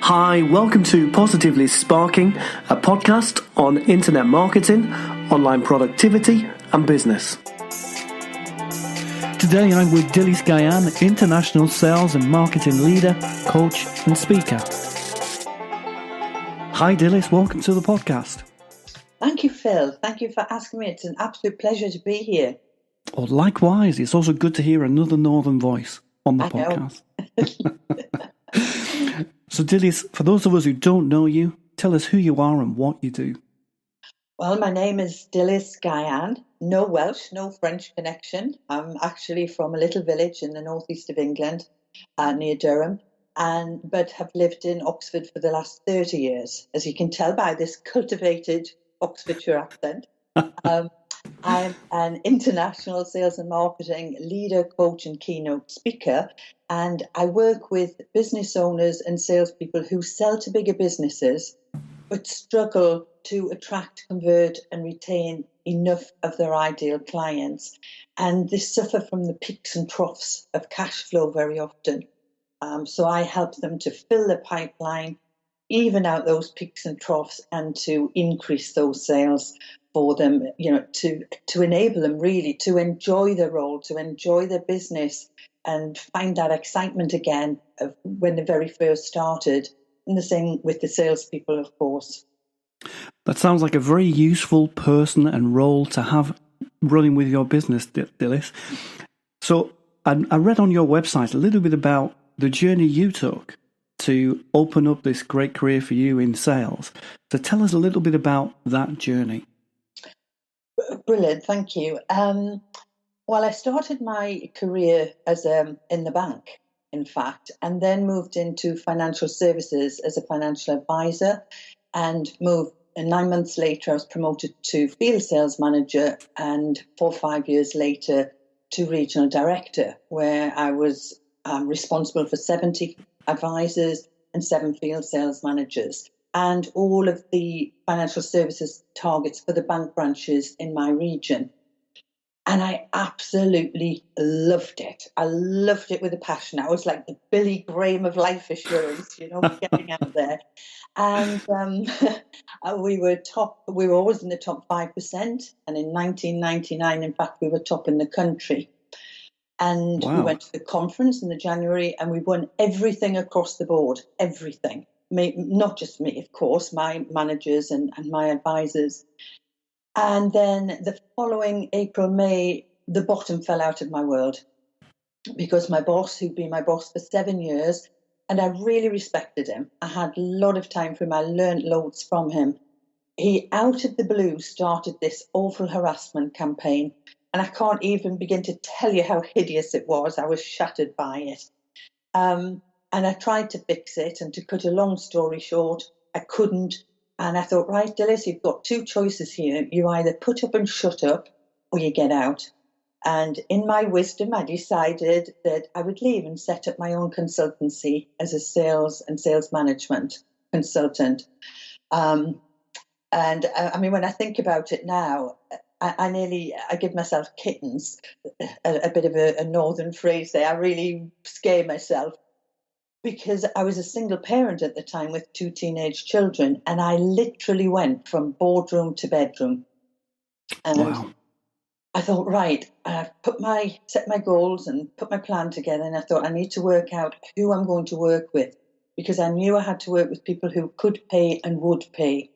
Hi, welcome to Positively Sparking, a podcast on internet marketing, online productivity, and business. Today I'm with Dylis Guyan, international sales and marketing leader, coach, and speaker. Hi Dylis, welcome to the podcast. Thank you, Phil. Thank you for asking me. It's an absolute pleasure to be here. Oh, likewise, it's also good to hear another northern voice on the podcast. So Dylis, for those of us who don't know you, tell us who you are and what you do. Well, my name is Dylis Guyan. No Welsh, no French connection. I'm actually from a little village in the northeast of England, near Durham, but have lived in Oxford for the last 30 years, as you can tell by this cultivated Oxfordshire accent. I'm an international sales and marketing leader, coach, and keynote speaker, and I work with business owners and salespeople who sell to bigger businesses but struggle to attract, convert, and retain enough of their ideal clients. And they suffer from the peaks and troughs of cash flow very often. So I help them to fill the pipeline, even out those peaks and troughs, and to increase those sales for them, to enable them really to enjoy their role, to enjoy their business, and find that excitement again of when they very first started. And the same with the salespeople, of course. That sounds like a very useful person and role to have running with your business, Dylis. So I read on your website a little bit about the journey you took to open up this great career for you in sales. So tell us a little bit about that journey. Brilliant, thank you. Well, I started my career as in the bank, in fact, and then moved into financial services as a financial advisor, and 9 months later I was promoted to field sales manager, and 4 or 5 years later to regional director, where I was responsible for 70 advisors and 7 field sales managers, and all of the financial services targets for the bank branches in my region. And I absolutely loved it. I loved it with a passion. I was like the Billy Graham of life assurance, getting out there. And we were always in the top 5%. And in 1999, in fact, we were top in the country. And Wow. We went to the conference in the January, and we won everything across the board, everything. Not just me, of course, my managers and my advisors. And then the following April, May, the bottom fell out of my world, because my boss, who'd been my boss for 7 years, and I really respected him. I had a lot of time for him. I learned loads from him. He, out of the blue, started this awful harassment campaign. And I can't even begin to tell you how hideous it was. I was shattered by it. And I tried to fix it. And to cut a long story short, I couldn't. And I thought, right, Dylis, you've got 2 choices here. You either put up and shut up, or you get out. And in my wisdom, I decided that I would leave and set up my own consultancy as a sales and sales management consultant. And I mean, when I think about it now, I give myself kittens, a bit of a northern phrase there. I really scare myself, because I was a single parent at the time with 2 teenage children, and I literally went from boardroom to bedroom. And Wow. I thought, right, I've set my goals and put my plan together, and I thought I need to work out who I'm going to work with, because I knew I had to work with people who could pay and would pay.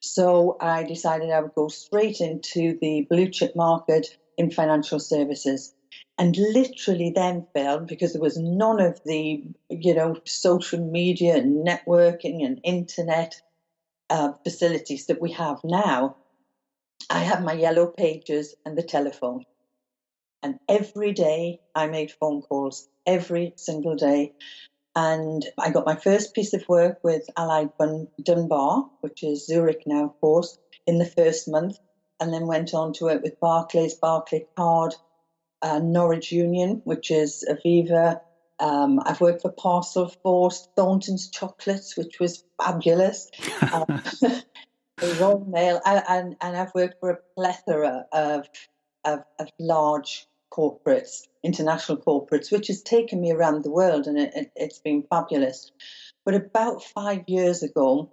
So I decided I would go straight into the blue chip market in financial services. And literally then, Phil, because there was none of the, social media and networking and internet facilities that we have now, I had my yellow pages and the telephone. And every day I made phone calls, every single day. And I got my first piece of work with Allied Dunbar, which is Zurich now, of course, in the first month, and then went on to work with Barclays, Barclaycard, Norwich Union, which is Aviva. I've worked for Parcel Force, Thornton's Chocolates, which was fabulous, the Royal Mail, and I've worked for a plethora of large corporates, international corporates, which has taken me around the world, and it's been fabulous. But about 5 years ago,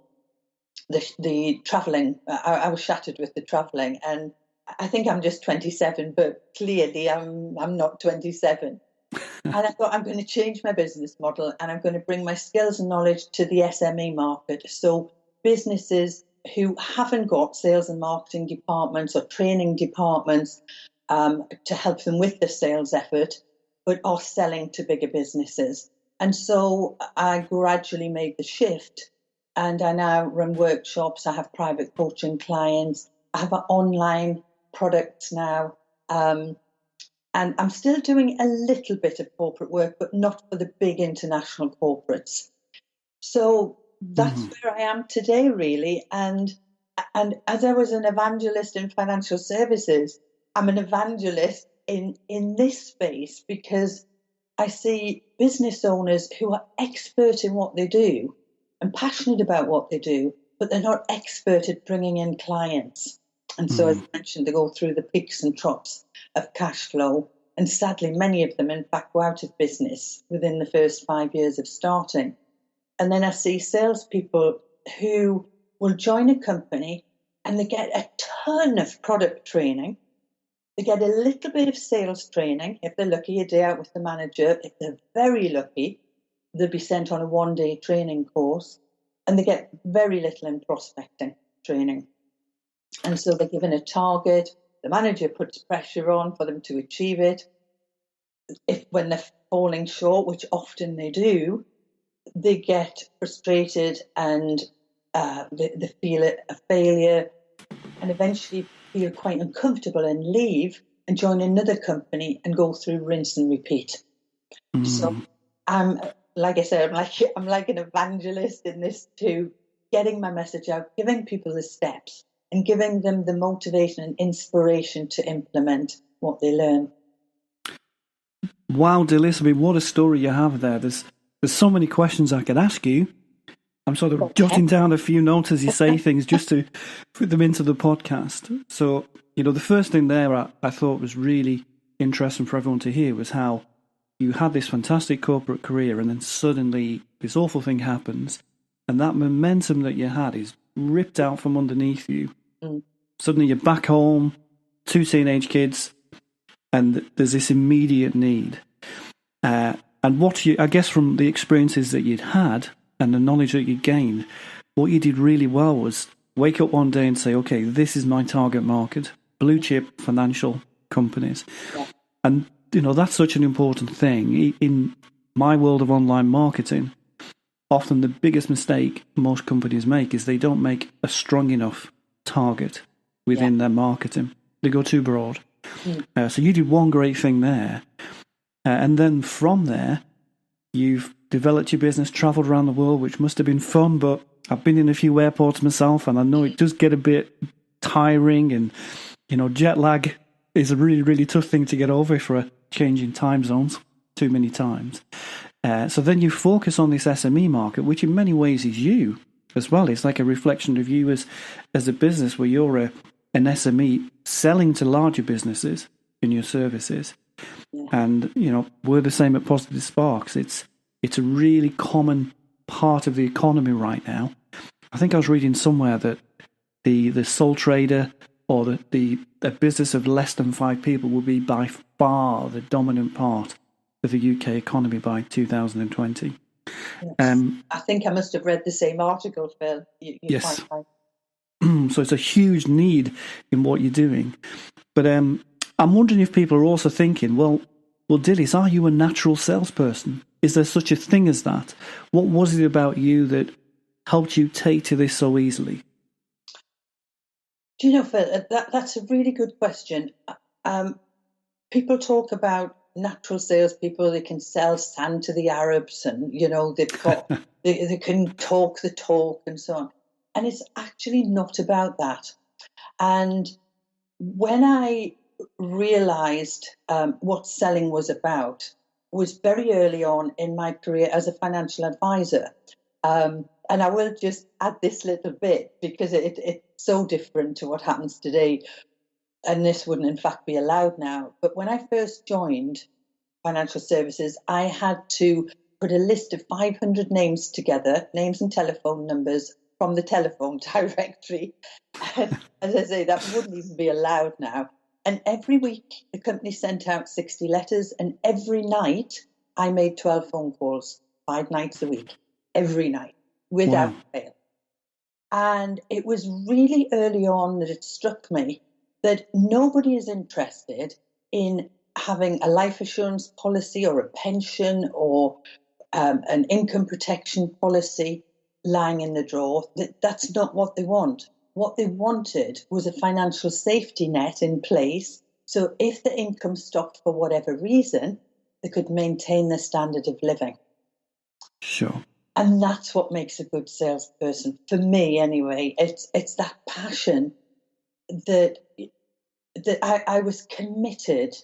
the travelling, I was shattered with the travelling, and I think I'm just 27, but clearly I'm not 27. And I thought, I'm going to change my business model, and I'm going to bring my skills and knowledge to the SME market. So businesses who haven't got sales and marketing departments or training departments to help them with the sales effort, but are selling to bigger businesses. And so I gradually made the shift, and I now run workshops. I have private coaching clients. I have an online products now. And I'm still doing a little bit of corporate work, but not for the big international corporates. So that's where I am today, really. And as I was an evangelist in financial services, I'm an evangelist in this space, because I see business owners who are expert in what they do and passionate about what they do, but they're not expert at bringing in clients. And so, as I mentioned, they go through the peaks and troughs of cash flow. And sadly, many of them, in fact, go out of business within the first 5 years of starting. And then I see salespeople who will join a company and they get a ton of product training. They get a little bit of sales training. If they're lucky, a day out with the manager. If they're very lucky, they'll be sent on a one-day training course. And they get very little in prospecting training. And so they're given a target. The manager puts pressure on for them to achieve it. When they're falling short, which often they do, they get frustrated and they feel a failure, and eventually feel quite uncomfortable and leave and join another company and go through rinse and repeat. So I'm, like I said, I'm like an evangelist in this too, getting my message out, giving people the steps, and giving them the motivation and inspiration to implement what they learn. Wow, Dylis, I mean, what a story you have there. There's so many questions I could ask you. I'm sort of jotting down a few notes as you say things just to put them into the podcast. So, the first thing there I thought was really interesting for everyone to hear was how you had this fantastic corporate career and then suddenly this awful thing happens and that momentum that you had is ripped out from underneath you. Suddenly you're back home, 2 teenage kids, and there's this immediate need. And I guess from the experiences that you'd had and the knowledge that you'd gained, what you did really well was wake up one day and say, okay, this is my target market, blue chip financial companies. Yeah. And, that's such an important thing. In my world of online marketing, often the biggest mistake most companies make is they don't make a strong enough target within their marketing. They go too broad. So you did one great thing there. And then from there, you've developed your business, travelled around the world, which must have been fun, but I've been in a few airports myself, and I know it does get a bit tiring, and, jet lag is a really, really tough thing to get over for a change in time zones too many times. So then you focus on this SME market, which in many ways is you as well. It's like a reflection of you as a business where you're an SME selling to larger businesses in your services. And, we're the same at Positive Sparks. It's a really common part of the economy right now. I think I was reading somewhere that the sole trader or the business of less than 5 people will be by far the dominant part of the UK economy by 2020. Yes. I think I must have read the same article, Phil. Yes. So it's a huge need in what you're doing. But I'm wondering if people are also thinking, well, Dylis, are you a natural salesperson? Is there such a thing as that? What was it about you that helped you take to this so easily? Do you know, Phil, that's a really good question. People talk about natural salespeople. They can sell sand to the Arabs, and they've got they can talk the talk and so on. And it's actually not about that. And when I realized what selling was about was very early on in my career as a financial advisor. And I will just add this little bit because it's so different to what happens today. And this wouldn't, in fact, be allowed now. But when I first joined financial services, I had to put a list of 500 names together, names and telephone numbers from the telephone directory. And as I say, that wouldn't even be allowed now. And every week, the company sent out 60 letters, and every night I made 12 phone calls, 5 nights a week, every night, without fail. And it was really early on that it struck me that nobody is interested in having a life assurance policy or a pension or an income protection policy lying in the drawer. That's not what they want. What they wanted was a financial safety net in place, so if the income stopped for whatever reason, they could maintain their standard of living. Sure. And that's what makes a good salesperson, for me anyway. It's that passion that I was committed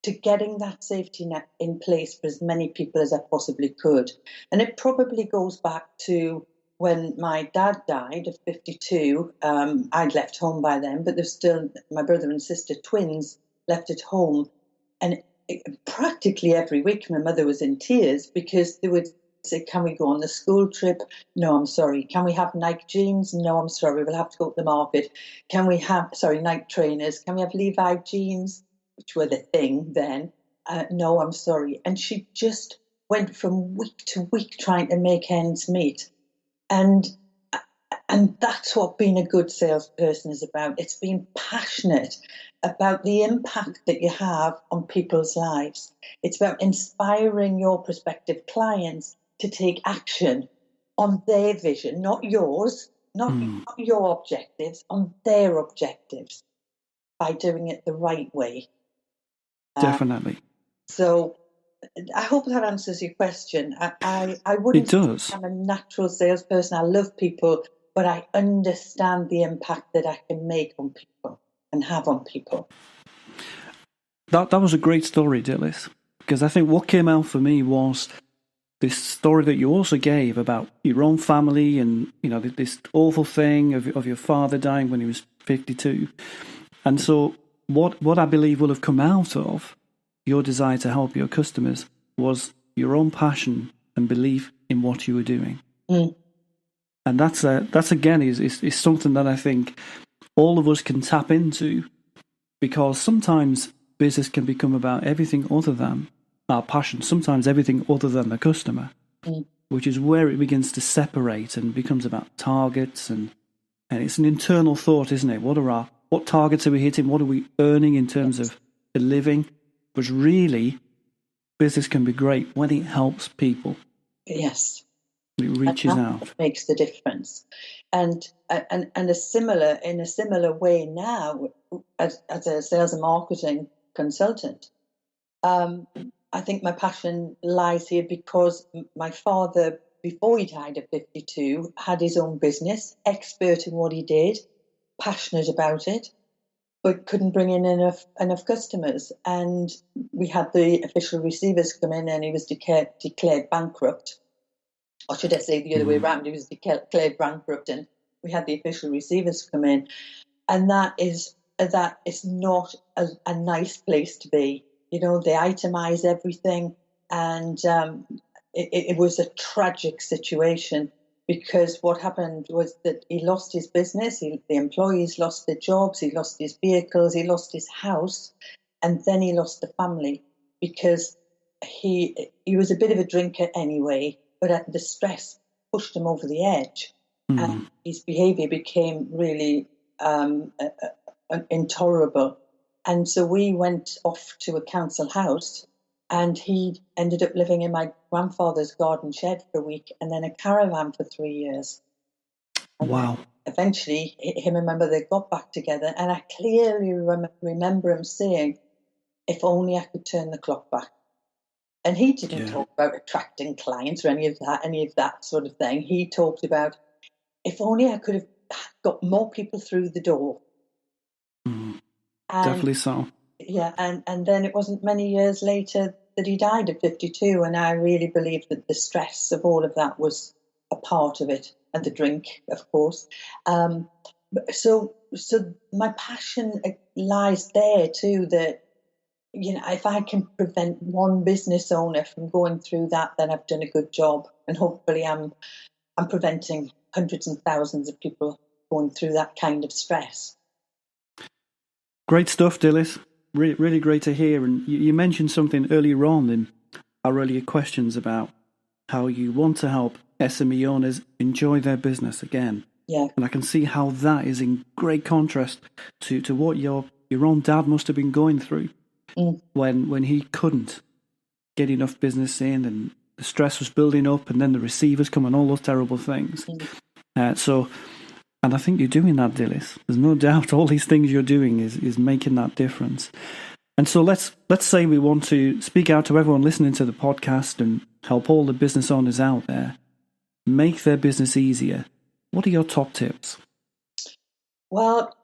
to getting that safety net in place for as many people as I possibly could. And it probably goes back to when my dad died at 52. I'd left home by then, but there's still my brother and sister, twins, left at home. And practically every week my mother was in tears because they would say, can we go on the school trip? No, I'm sorry. Can we have Nike jeans? No, I'm sorry. We'll have to go to the market. Can we have, Nike trainers? Can we have Levi jeans? Which were the thing then. No, I'm sorry. And she just went from week to week trying to make ends meet. And that's what being a good salesperson is about. It's being passionate about the impact that you have on people's lives. It's about inspiring your prospective clients to take action on their vision, not yours, not your objectives, on their objectives, by doing it the right way. Definitely. So I hope that answers your question. I wouldn't It does. say I'm a natural salesperson. I love people, but I understand the impact that I can make on people and have on people. That was a great story, Dylis, because I think what came out for me was this story that you also gave about your own family and, you know, this awful thing of your father dying when he was 52. And so what I believe will have come out of your desire to help your customers was your own passion and belief in what you were doing. And that's again is something that I think all of us can tap into, because sometimes business can become about everything other than our passion, sometimes everything other than the customer, which is where it begins to separate and becomes about targets, and it's an internal thought, isn't it? What targets are we hitting? What are we earning in terms of the living? But really, business can be great when it helps people. Yes. It reaches out. What makes the difference. And in a similar way now, as a sales and marketing consultant, I think my passion lies here because my father, before he died at 52, had his own business, expert in what he did, passionate about it, but couldn't bring in enough customers. And we had the official receivers come in, and he was declared bankrupt. Or should I say the other way around, he was declared bankrupt, and we had the official receivers come in. And that is not a nice place to be. You know, they itemize everything, and it was a tragic situation, because what happened was that he lost his business, the employees lost their jobs, he lost his vehicles, he lost his house, and then he lost the family, because he was a bit of a drinker anyway, but the stress pushed him over the edge, and his behaviour became really intolerable. And so we went off to a council house, and he ended up living in my grandfather's garden shed for a week, and then a caravan for 3 years. And wow. Eventually, him and my mother got back together, and I clearly remember him saying, if only I could turn the clock back. And he didn't talk about attracting clients or any of that sort of thing. He talked about, if only I could have got more people through the door. Definitely so. Yeah, and then it wasn't many years later that he died at 52, and I really believe that the stress of all of that was a part of it, and the drink, of course. So my passion lies there too, that if I can prevent one business owner from going through that, then I've done a good job. And hopefully I'm preventing hundreds and thousands of people going through that kind of stress. Great stuff, Dylis. Really great to hear. And you mentioned something earlier on in our earlier questions about how you want to help SME owners enjoy their business again. Yeah. And I can see how that is in great contrast to what your own dad must have been going through when he couldn't get enough business in, and the stress was building up, and then the receivers come and all those terrible things. And I think you're doing that, Dylis. There's no doubt all these things you're doing is making that difference. And so let's say we want to speak out to everyone listening to the podcast and help all the business owners out there make their business easier. What are your top tips? Well,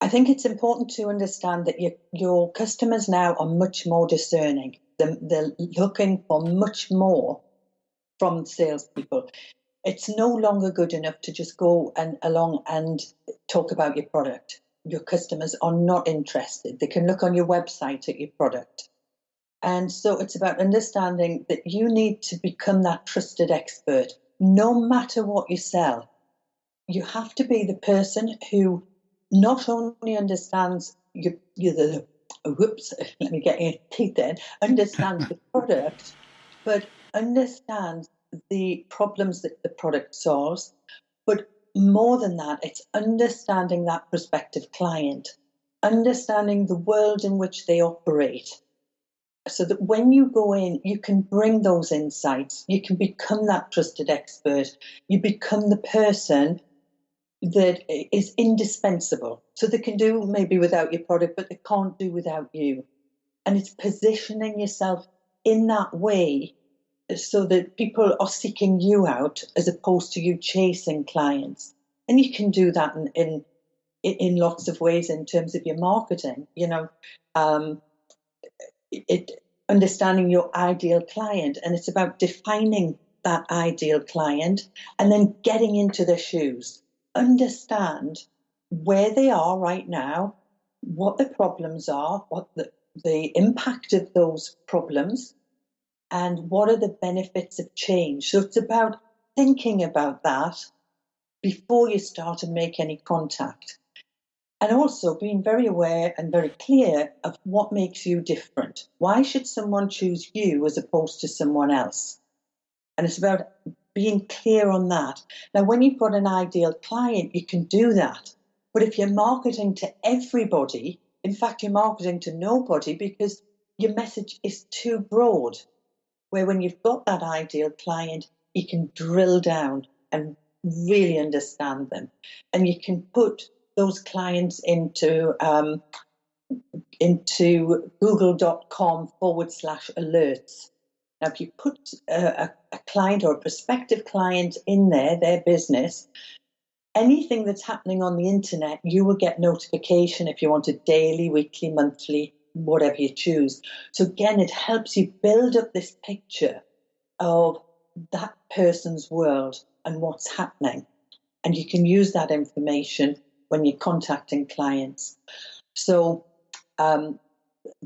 I think it's important to understand that your customers now are much more discerning. They're looking for much more from salespeople. It's no longer good enough to just go along and talk about your product. Your customers are not interested. They can look on your website at your product. And so it's about understanding that you need to become that trusted expert, no matter what you sell. You have to be the person who not only understands let me get your teeth in, understands the product, but understands the problems that the product solves. But more than that, it's understanding that prospective client, understanding the world in which they operate, so that when you go in, you can bring those insights, you can become that trusted expert, you become the person that is indispensable. So they can do maybe without your product, but they can't do without you. And it's positioning yourself in that way so that people are seeking you out as opposed to you chasing clients. And you can do that in lots of ways in terms of your marketing. Understanding your ideal client, and it's about defining that ideal client and then getting into their shoes. Understand where they are right now, what the problems are, what the impact of those problems, and what are the benefits of change. So it's about thinking about that before you start to make any contact. And also being very aware and very clear of what makes you different. Why should someone choose you as opposed to someone else? And it's about being clear on that. Now, when you've got an ideal client, you can do that. But if you're marketing to everybody, in fact, you're marketing to nobody because your message is too broad. Where when you've got that ideal client, you can drill down and really understand them. And you can put those clients into google.com/alerts. Now, if you put a client or a prospective client in there, their business, anything that's happening on the internet, you will get notification if you want it daily, weekly, monthly, whatever you choose. So again, it helps you build up this picture of that person's world and what's happening. And you can use that information when you're contacting clients. So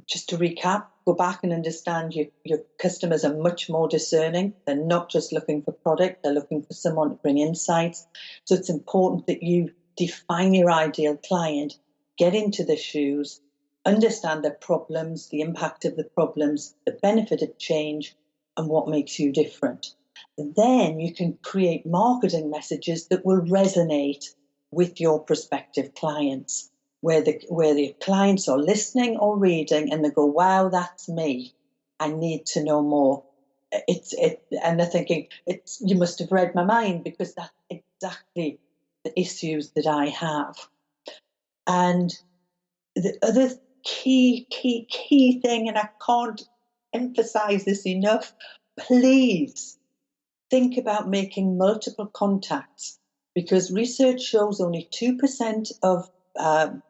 just to recap, go back and understand your customers are much more discerning. They're not just looking for product, they're looking for someone to bring insights. So it's important that you define your ideal client, get into their shoes, understand their problems, the impact of the problems, the benefit of change, and what makes you different. And then you can create marketing messages that will resonate with your prospective clients, where the clients are listening or reading and they go, wow, that's me. I need to know more. And they're thinking, you must have read my mind because that's exactly the issues that I have. And the other key thing, and I can't emphasize this enough, please think about making multiple contacts, because research shows only 2% of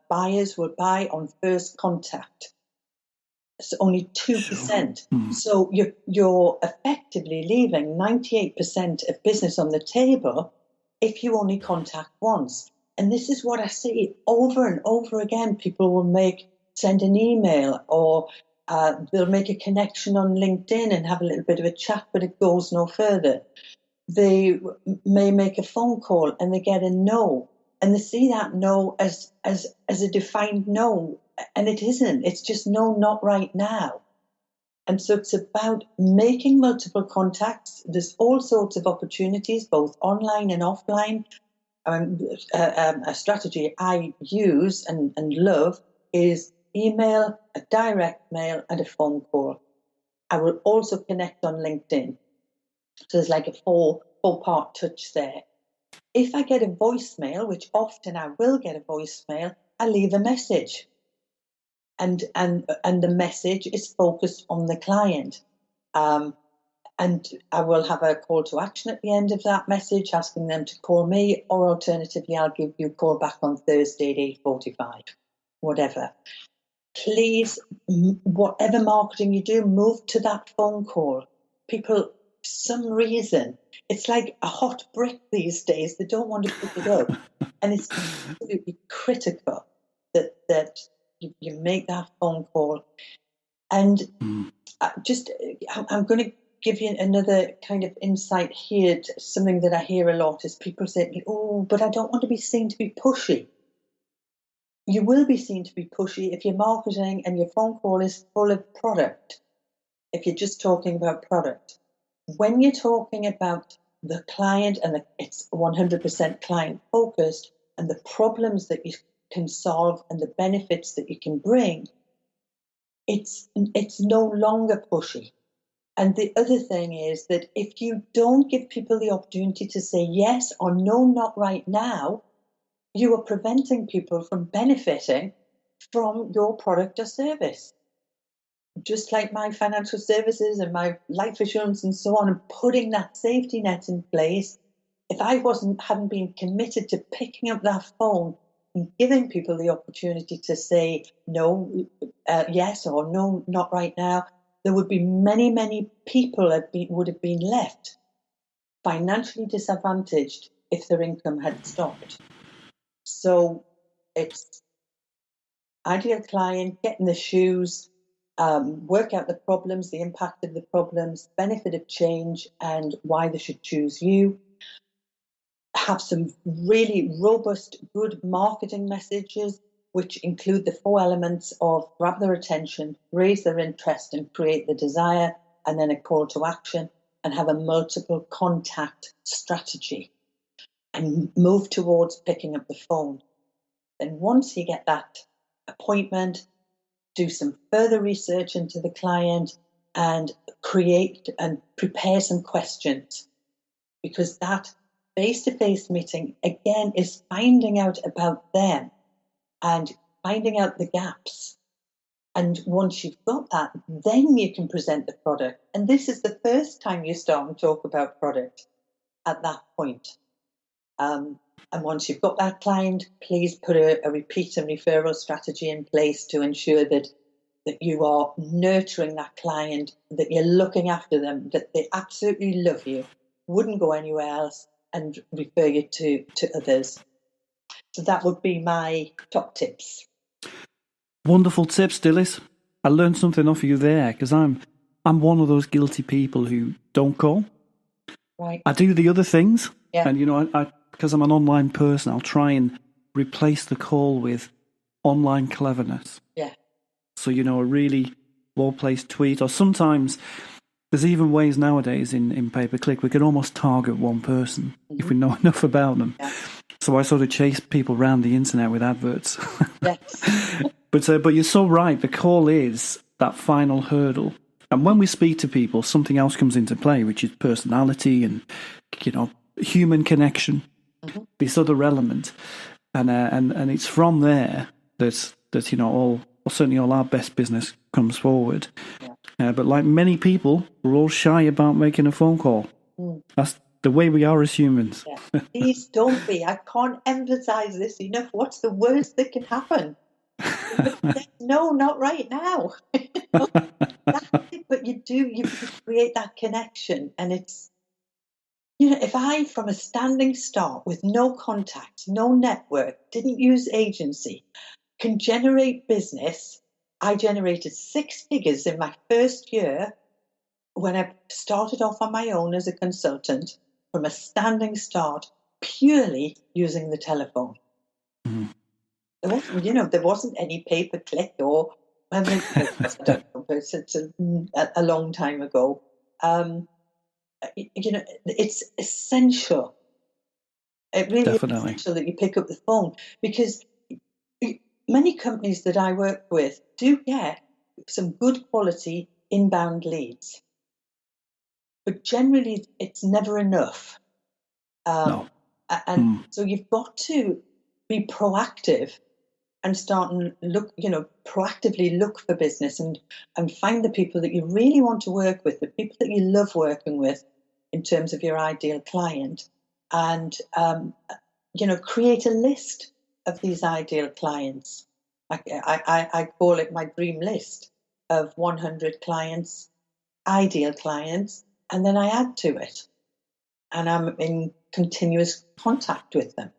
buyers will buy on first contact. It's only 2%. Sure. So you're effectively leaving 98% of business on the table if you only contact once. And this is what I see over and over again. People will send an email or they'll make a connection on LinkedIn and have a little bit of a chat, but it goes no further. They may make a phone call and they get a no, and they see that no as a defined no, and it isn't. It's just no, not right now. And so it's about making multiple contacts. There's all sorts of opportunities, both online and offline. A strategy I use and love is email, a direct mail, and a phone call. I will also connect on LinkedIn. So there's like a four-part touch there. If I get a voicemail, which often I will get a voicemail, I leave a message. And the message is focused on the client. And I will have a call to action at the end of that message, asking them to call me, or alternatively, I'll give you a call back on Thursday at 8:45, whatever. Please, whatever marketing you do, move to that phone call. People, for some reason, it's like a hot brick these days. They don't want to pick it up. And it's absolutely critical that you make that phone call. And I'm going to give you another kind of insight here. Something that I hear a lot is people say, oh, but I don't want to be seen to be pushy. You will be seen to be pushy if your marketing and your phone call is full of product, if you're just talking about product. When you're talking about the client and it's 100% client focused and the problems that you can solve and the benefits that you can bring, it's no longer pushy. And the other thing is that if you don't give people the opportunity to say yes or no, not right now, you are preventing people from benefiting from your product or service. Just like my financial services and my life assurance and so on, and putting that safety net in place, if I hadn't been committed to picking up that phone and giving people the opportunity to say no, yes, or no, not right now, there would be many people would have been left financially disadvantaged if their income had stopped. So it's ideal client, get in the shoes, work out the problems, the impact of the problems, benefit of change, and why they should choose you. Have some really robust, good marketing messages, which include the 4 elements of grab their attention, raise their interest, and create the desire, and then a call to action, and have a multiple contact strategy, and move towards picking up the phone. Then once you get that appointment, do some further research into the client and create and prepare some questions, because that face-to-face meeting, again, is finding out about them and finding out the gaps. And once you've got that, then you can present the product. And this is the first time you start and talk about product at that point. And once you've got that client, please put a repeat and referral strategy in place to ensure that you are nurturing that client, that you're looking after them, that they absolutely love you, wouldn't go anywhere else, and refer you to others. So that would be my top tips. Wonderful tips, Dylis. I learned something off you there, because I'm one of those guilty people who don't call. Right. I do the other things, Yeah. and I because I'm an online person, I'll try and replace the call with online cleverness. Yeah. So, a really well-placed tweet, or sometimes there's even ways nowadays in pay-per-click we can almost target one person if we know enough about them. Yeah. So I sort of chase people around the internet with adverts. Yes. But you're so right. The call is that final hurdle. And when we speak to people, something else comes into play, which is personality and, human connection, this other element. And it's from there that certainly all our best business comes forward. Yeah. But like many people, we're all shy about making a phone call. That's the way we are as humans. Yeah. Please don't be. I can't emphasize this enough. What's the worst that can happen? No, not right now. But you create that connection, and it's, if I, from a standing start with no contacts, no network, didn't use agency, can generate business I generated 6 figures in my first year when I started off on my own as a consultant from a standing start, purely using the telephone. Mm. There wasn't any pay-per-click or, I don't know, but it's a long time ago. It's essential. It really Definitely. is essential that you pick up the phone, because many companies that I work with do get some good quality inbound leads, but generally it's never enough. No. And so you've got to be proactive and start and proactively look for business and find the people that you really want to work with, the people that you love working with in terms of your ideal client, and create a list of these ideal clients. I call it my dream list of 100 clients, ideal clients, and then I add to it, and I'm in continuous contact with them.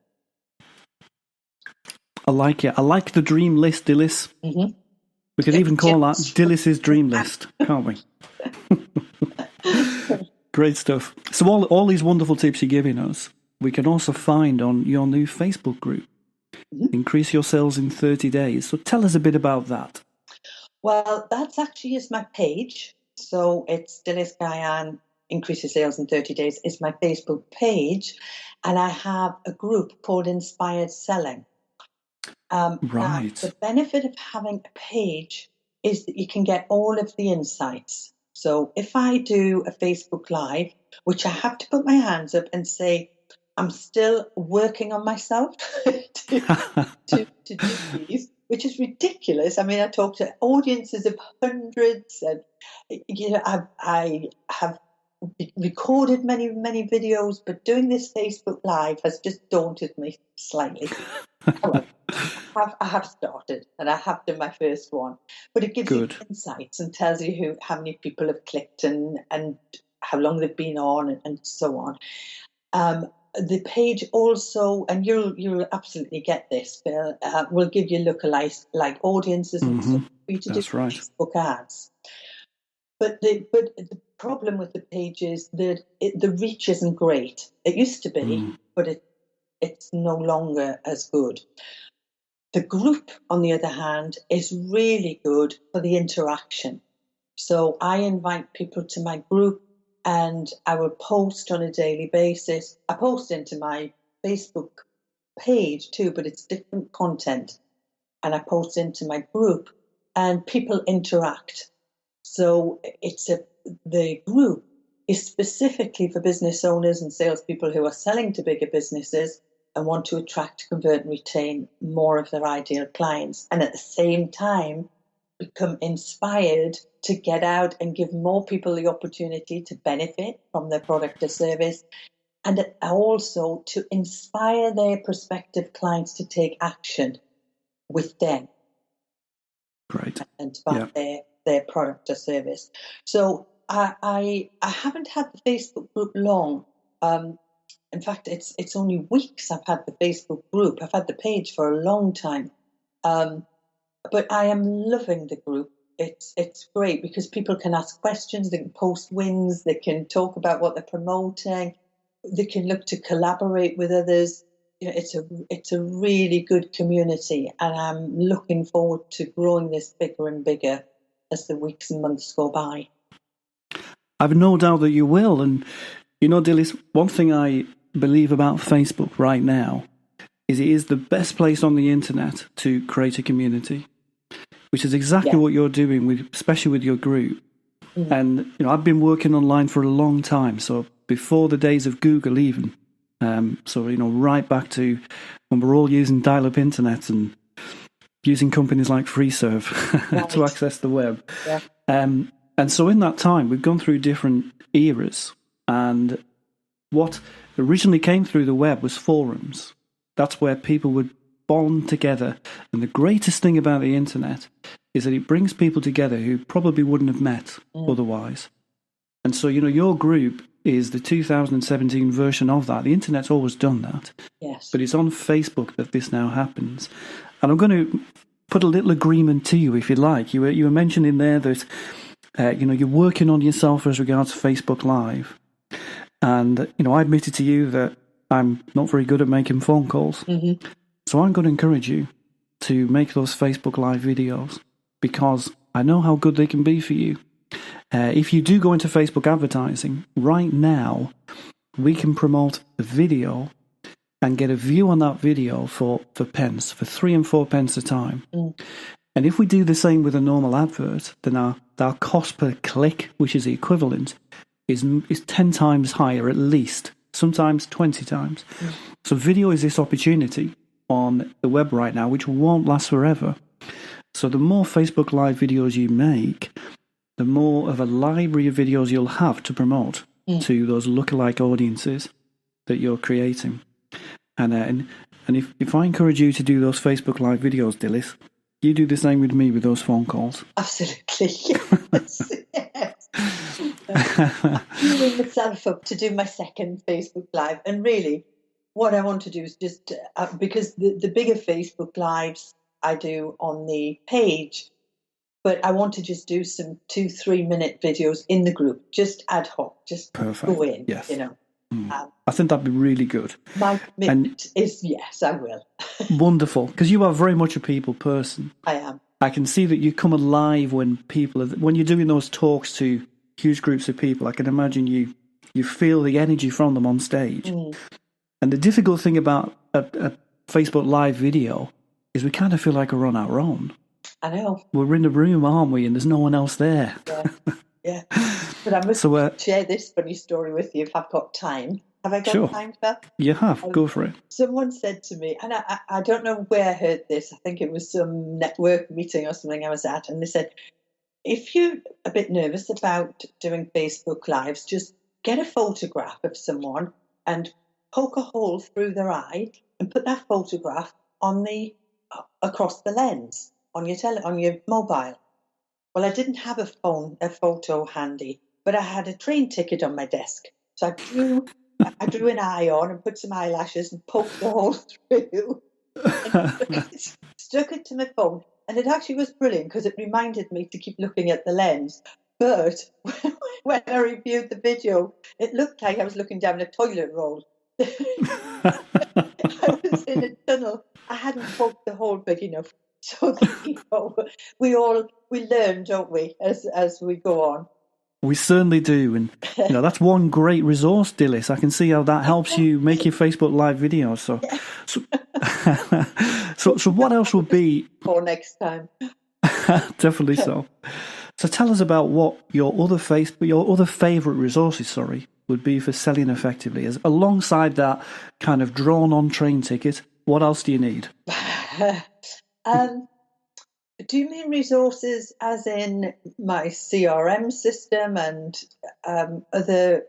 I like it. I like the dream list, Dylis. Mm-hmm. We could even call that Dylis's dream list, can't we? Great stuff. So all these wonderful tips you're giving us, we can also find on your new Facebook group, Increase Your Sales in 30 Days. So tell us a bit about that. Well, that's actually is my page. So it's Dylis Guyan, Increase Your Sales in 30 Days is my Facebook page. And I have a group called Inspired Selling. Right. Now, the benefit of having a page is that you can get all of the insights. So if I do a Facebook Live, which I have to put my hands up and say, I'm still working on myself to do these, which is ridiculous. I mean, I talk to audiences of hundreds, and I have recorded many, many videos, but doing this Facebook Live has just daunted me slightly. However, I have started, and I have done my first one, but it gives you insights and tells you how many people have clicked and how long they've been on and so on. The page also, and you'll absolutely get this, Phil, will give you lookalikes like audiences and stuff for you to do Facebook ads. But the problem with the page is that the reach isn't great. It used to be, but it's no longer as good. The group, on the other hand, is really good for the interaction. So I invite people to my group, and I will post on a daily basis. I post into my Facebook page too, but it's different content. And I post into my group, and people interact. So the group is specifically for business owners and salespeople who are selling to bigger businesses and want to attract, convert, and retain more of their ideal clients, and at the same time become inspired to get out and give more people the opportunity to benefit from their product or service, and also to inspire their prospective clients to take action with them. Great. And buy their product or service. So I haven't had the Facebook group long. In fact, it's only weeks I've had the Facebook group. I've had the page for a long time. But I am loving the group. It's great because people can ask questions, they can post wins, they can talk about what they're promoting, they can look to collaborate with others. It's a really good community, and I'm looking forward to growing this bigger and bigger as the weeks and months go by. I've no doubt that you will. And Dylis, one thing I believe about Facebook right now is it is the best place on the internet to create a community, which is exactly what you're doing, especially with your group. And I've been working online for a long time, so before the days of Google even. So right back to when we're all using dial-up internet and using companies like FreeServe to access the web. Yeah. And so in that time, we've gone through different eras, and what originally came through the web was forums. That's where people would bond together. And the greatest thing about the internet is that it brings people together who probably wouldn't have met otherwise. And so, your group is the 2017 version of that. The internet's always done that. Yes. But it's on Facebook that this now happens. And I'm going to put a little agreement to you, if you like. You were mentioning there that you're working on yourself as regards Facebook Live, and I admitted to you that I'm not very good at making phone calls. Mm-hmm. So I'm going to encourage you to make those Facebook Live videos, because I know how good they can be for you. If you do go into Facebook advertising, right now, we can promote a video and get a view on that video for pence, for 3 and 4 pence a time. Mm. And if we do the same with a normal advert, then our cost per click, which is the equivalent, is 10 times higher at least, sometimes 20 times. Mm. So video is this opportunity on the web right now, which won't last forever. So the more Facebook Live videos you make, the more of a library of videos you'll have to promote to those lookalike audiences that you're creating. And if I encourage you to do those Facebook Live videos, Dylis, you do the same with me with those phone calls. Absolutely, yes. Yes. Gearing myself up to do my second Facebook Live. And really, what I want to do is just, because the bigger Facebook Lives I do on the page, but I want to just do some 2-3 minute videos in the group, just ad hoc, just Perfect. go in, Yes. I think that'd be really good. My commitment is yes, I will. Wonderful, because you are very much a people person. I am. I can see that you come alive when you're doing those talks to huge groups of people. I can imagine you feel the energy from them on stage. Mm. And the difficult thing about a Facebook Live video is we kind of feel like we're on our own. I know. We're in the room, aren't we? And there's no one else there. Yeah. But I must share this funny story with you if I've got time. Have I got time for that? You have. Go for it. Someone said to me, and I don't know where I heard this. I think it was some network meeting or something I was at. And they said, if you're a bit nervous about doing Facebook Lives, just get a photograph of someone and poke a hole through their eye and put that photograph on across the lens on your mobile. Well, I didn't have a photo handy, but I had a train ticket on my desk. So I drew an eye on and put some eyelashes and poked the hole through and stuck it to my phone. And it actually was brilliant because it reminded me to keep looking at the lens. But when I reviewed the video, it looked like I was looking down a toilet roll. I was in a tunnel. I hadn't poked the hole big enough. So we learn, don't we, as we go on. We certainly do, and that's one great resource, Dylis. I can see how that helps you make your Facebook Live videos. So what else would be for next time? Definitely so. So tell us about what your other favourite resources, would be for selling effectively. As alongside that kind of drawn-on train ticket, what else do you need? Do you mean resources as in my CRM system and other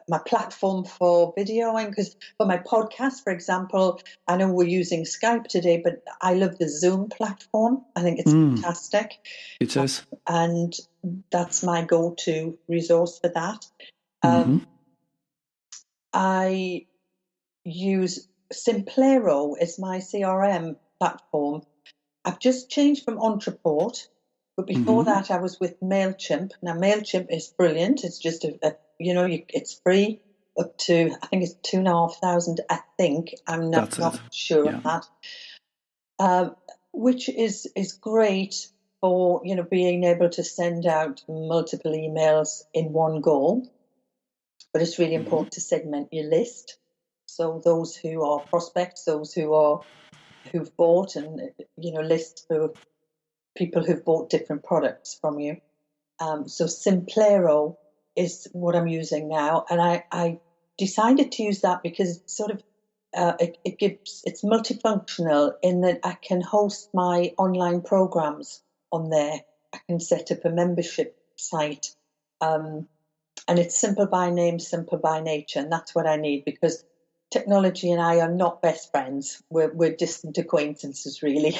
my platform for videoing? Because for my podcast, for example, I know we're using Skype today, but I love the Zoom platform. I think it's fantastic. It is. And that's my go-to resource for that. I use Simplero as my CRM platform. I've just changed from Entreport, but before that I was with MailChimp. Now MailChimp is brilliant. It's just it's free up to, I think it's 2,500. I think I'm not sure of that. Which is great for being able to send out multiple emails in one go. But it's really important to segment your list. So those who are prospects, those who've bought, and lists of people who've bought different products from you. So Simplero is what I'm using now, and I decided to use that because it's sort of it's multifunctional in that I can host my online programs on there. I can set up a membership site, and it's simple by name, simple by nature, and that's what I need because technology and I are not best friends. We're distant acquaintances, really.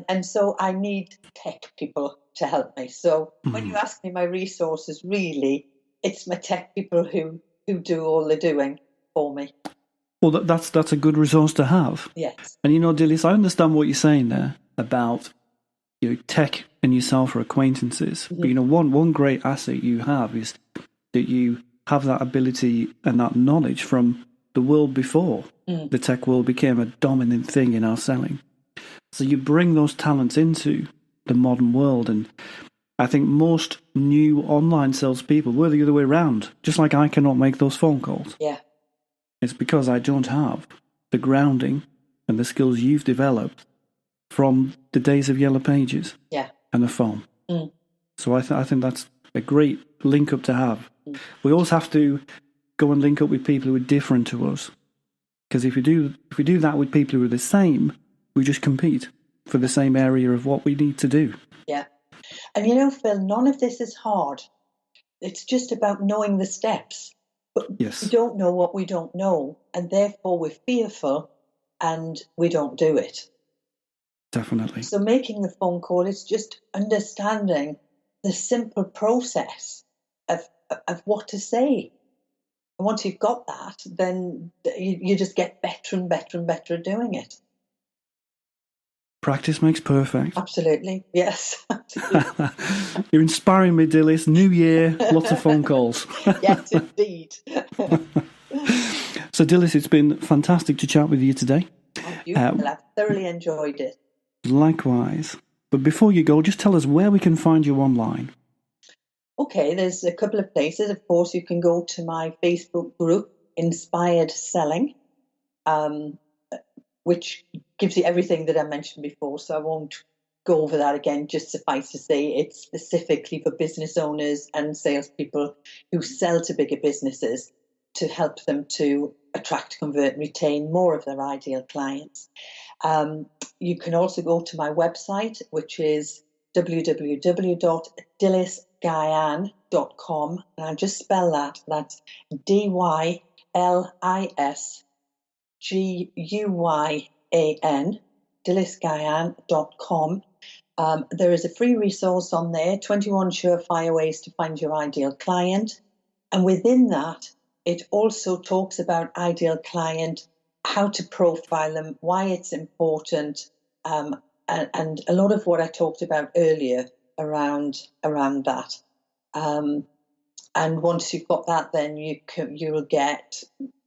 and so I need tech people to help me. So when you ask me my resources, really, it's my tech people who do all the doing for me. Well, that's a good resource to have. Yes. And Dylis, I understand what you're saying there about tech and yourself are acquaintances. But one great asset you have is that you have that ability and that knowledge from the world before the tech world became a dominant thing in our selling. So you bring those talents into the modern world, and I think most new online salespeople were the other way around. Just like I cannot make those phone calls. Yeah. It's because I don't have the grounding and the skills you've developed from the days of Yellow Pages and the phone. So I think that's a great link up to have. We always have to go and link up with people who are different to us, because if we do that with people who are the same, we just compete for the same area of what we need to do. Yeah. And Phil, none of this is hard. It's just about knowing the steps. But we don't know what we don't know, and therefore we're fearful and we don't do it. Definitely. So making the phone call is just understanding the simple process of what to say. And once you've got that, then you just get better and better and better at doing it. Practice makes perfect. Absolutely. Yes. Absolutely. You're inspiring me, Dylis. New year, lots of phone calls. Yes, indeed. So, Dylis, it's been fantastic to chat with you today. I've thoroughly enjoyed it. Likewise. But before you go, just tell us where we can find you online. Okay, there's a couple of places. Of course, you can go to my Facebook group, Inspired Selling, which gives you everything that I mentioned before. So I won't go over that again. Just suffice to say, it's specifically for business owners and salespeople who sell to bigger businesses to help them to attract, convert, and retain more of their ideal clients. You can also go to my website, which is www.dylisguyan.com, and I'll just spell that. That's DYLISGUYAN, dylisguyan.com. There is a free resource on there, 21 surefire ways to find your ideal client. And within that, it also talks about ideal client, how to profile them, why it's important, and a lot of what I talked about earlier around that. And once you've got that, then you will get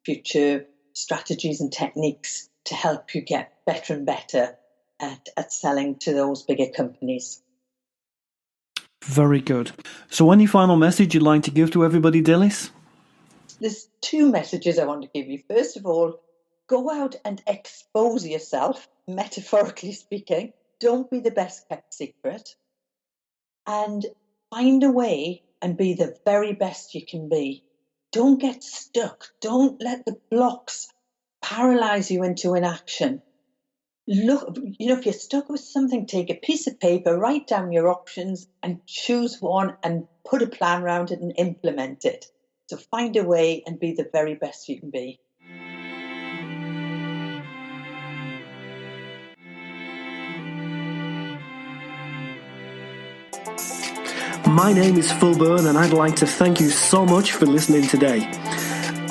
future strategies and techniques to help you get better and better at selling to those bigger companies. Very good. So any final message you'd like to give to everybody, Dylis? There's two messages I want to give you. First of all, go out and expose yourself, metaphorically speaking. Don't be the best kept secret. And find a way and be the very best you can be. Don't get stuck. Don't let the blocks paralyze you into inaction. Look, if you're stuck with something, take a piece of paper, write down your options and choose one and put a plan around it and implement it. So find a way and be the very best you can be. My name is Phil Byrne, and I'd like to thank you so much for listening today.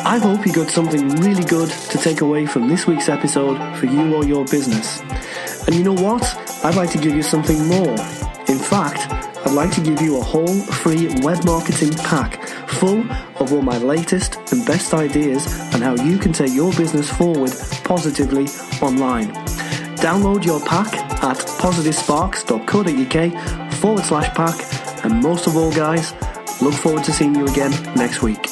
I hope you got something really good to take away from this week's episode for you or your business. And you know what? I'd like to give you something more. In fact, I'd like to give you a whole free web marketing pack full of all my latest and best ideas on how you can take your business forward positively online. Download your pack at positivesparks.co.uk/pack. And most of all, guys, look forward to seeing you again next week.